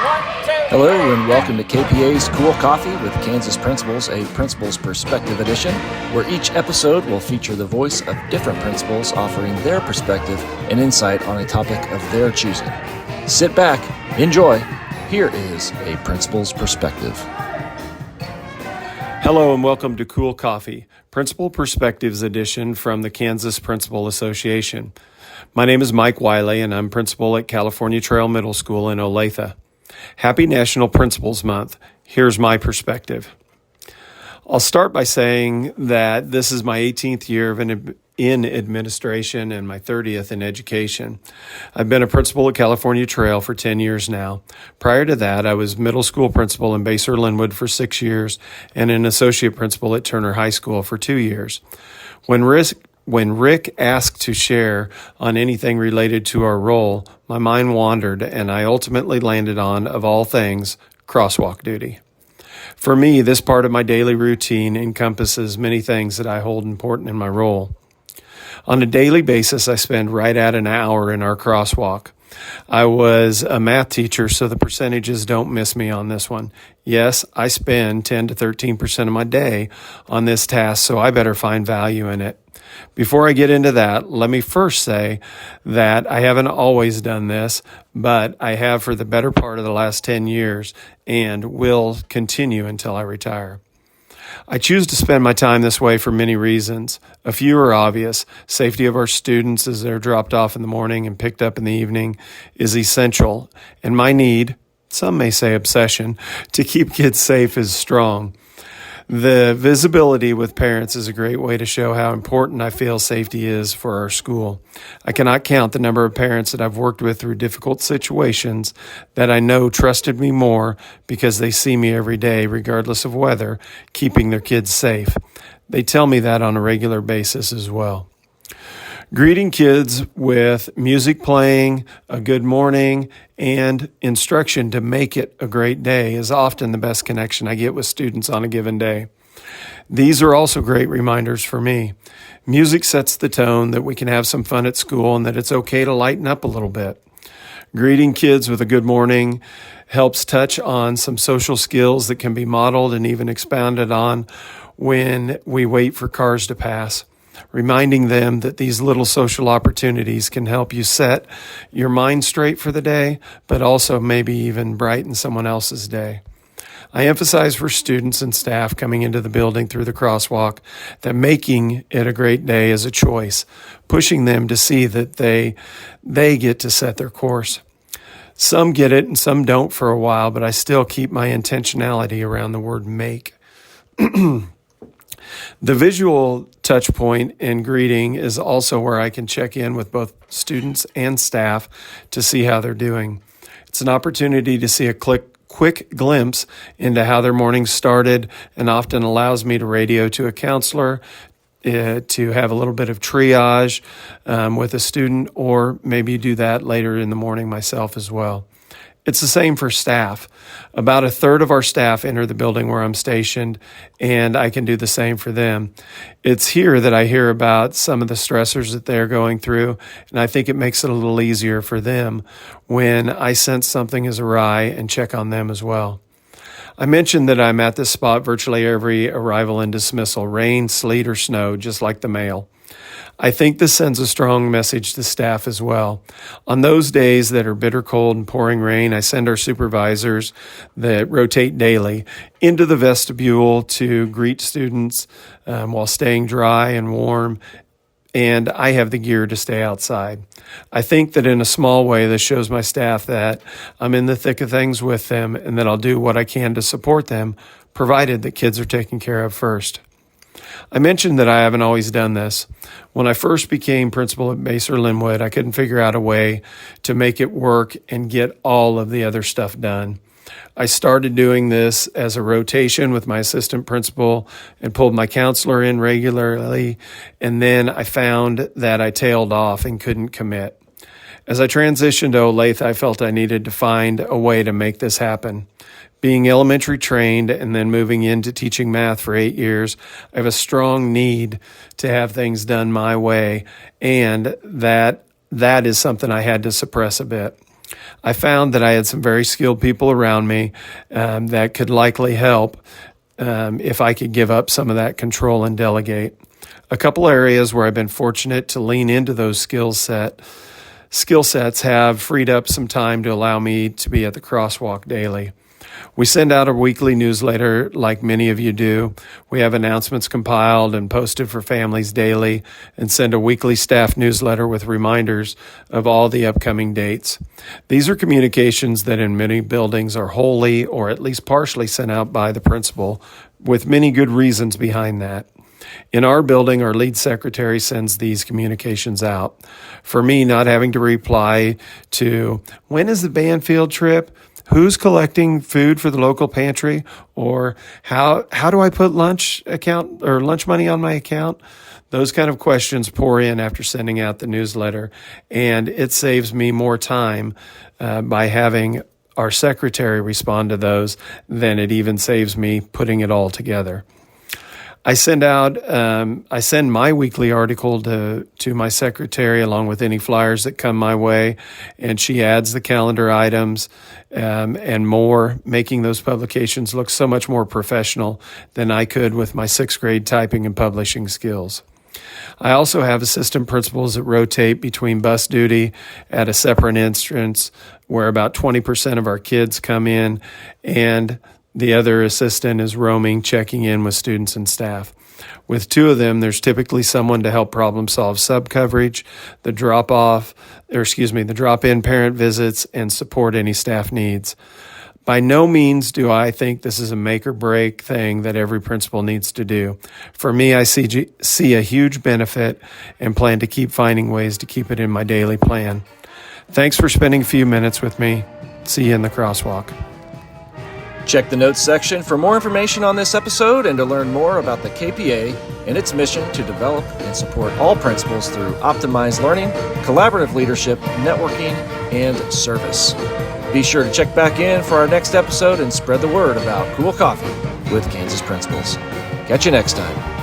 Hello and welcome to KPA's Cool Coffee with Kansas Principals, a Principal's Perspective edition, where each episode will feature the voice of different principals offering their perspective and insight on a topic of their choosing. Sit back, enjoy. Here is a Principal's Perspective. Hello and welcome to Cool Coffee, Principal Perspectives edition from the Kansas Principal Association. My name is Mike Wiley and I'm principal at California Trail Middle School in Olathe. Happy National Principals Month. Here's my perspective. I'll start by saying that this is my 18th year in administration and my 30th in education. I've been a principal at California Trail for 10 years now. Prior to that, I was middle school principal in Baser Linwood for 6 years and an associate principal at Turner High School for 2 years. When Rick asked to share on anything related to our role, my mind wandered and I ultimately landed on, of all things, crosswalk duty. For me, this part of my daily routine encompasses many things that I hold important in my role. On a daily basis, I spend right at an hour in our crosswalk. I was a math teacher, so the percentages don't miss me on this one. Yes, I spend 10 to 13% of my day on this task, so I better find value in it. Before I get into that, let me first say that I haven't always done this, but I have for the better part of the last 10 years and will continue until I retire. I choose to spend my time this way for many reasons. A few are obvious. Safety of our students as they're dropped off in the morning and picked up in the evening is essential, and my need, some may say obsession, to keep kids safe is strong. The visibility with parents is a great way to show how important I feel safety is for our school. I cannot count the number of parents that I've worked with through difficult situations that I know trusted me more because they see me every day, regardless of weather, keeping their kids safe. They tell me that on a regular basis as well. Greeting kids with music playing, a good morning, and instruction to make it a great day is often the best connection I get with students on a given day. These are also great reminders for me. Music sets the tone that we can have some fun at school and that it's okay to lighten up a little bit. Greeting kids with a good morning helps touch on some social skills that can be modeled and even expounded on when we wait for cars to pass. Reminding them that these little social opportunities can help you set your mind straight for the day, but also maybe even brighten someone else's day. I emphasize for students and staff coming into the building through the crosswalk that making it a great day is a choice, pushing them to see that they get to set their course. Some get it and some don't for a while, but I still keep my intentionality around the word make. The visual touch point in greeting is also where I can check in with both students and staff to see how they're doing. It's an opportunity to see a quick glimpse into how their morning started and often allows me to radio to a counselor to have a little bit of triage with a student, or maybe do that later in the morning myself as well. It's the same for staff. About a third of our staff enter the building where I'm stationed, and I can do the same for them. It's here that I hear about some of the stressors that they're going through, and I think it makes it a little easier for them when I sense something is awry and check on them as well. I mentioned that I'm at this spot virtually every arrival and dismissal, rain, sleet, or snow, just like the mail. I think this sends a strong message to staff as well. On those days that are bitter cold and pouring rain, I send our supervisors that rotate daily into the vestibule to greet students while staying dry and warm, and I have the gear to stay outside. I think that in a small way, this shows my staff that I'm in the thick of things with them and that I'll do what I can to support them, provided that kids are taken care of first. I mentioned that I haven't always done this. When I first became principal at Baser Linwood, I couldn't figure out a way to make it work and get all of the other stuff done. I started doing this as a rotation with my assistant principal and pulled my counselor in regularly, and then I found that I tailed off and couldn't commit. As I transitioned to Olathe, I felt I needed to find a way to make this happen. Being elementary trained and then moving into teaching math for 8 years, I have a strong need to have things done my way, and that is something I had to suppress a bit. I found that I had some very skilled people around me that could likely help if I could give up some of that control and delegate. A couple areas where I've been fortunate to lean into those skill sets have freed up some time to allow me to be at the Crosswalk daily. We send out a weekly newsletter like many of you do. We have announcements compiled and posted for families daily and send a weekly staff newsletter with reminders of all the upcoming dates. These are communications that in many buildings are wholly or at least partially sent out by the principal, with many good reasons behind that. In our building, our lead secretary sends these communications out. For me, not having to reply to, when is the band field trip? Who's collecting food for the local pantry? Or how do I put lunch money on my account? Those kind of questions pour in after sending out the newsletter, and it saves me more time by having our secretary respond to those than it even saves me putting it all together. I send my weekly article to my secretary along with any flyers that come my way, and she adds the calendar items and more, making those publications look so much more professional than I could with my 6th grade typing and publishing skills. I also have assistant principals that rotate between bus duty at a separate entrance where about 20% of our kids come in, and the other assistant is roaming, checking in with students and staff. With 2 of them, there's typically someone to help problem solve sub-coverage, the drop-in parent visits, and support any staff needs. By no means do I think this is a make or break thing that every principal needs to do. For me, I see a huge benefit and plan to keep finding ways to keep it in my daily plan. Thanks for spending a few minutes with me. See you in the Crosswalk. Check the notes section for more information on this episode and to learn more about the KPA and its mission to develop and support all principals through optimized learning, collaborative leadership, networking, and service. Be sure to check back in for our next episode and spread the word about cool coffee with Kansas principals. Catch you next time.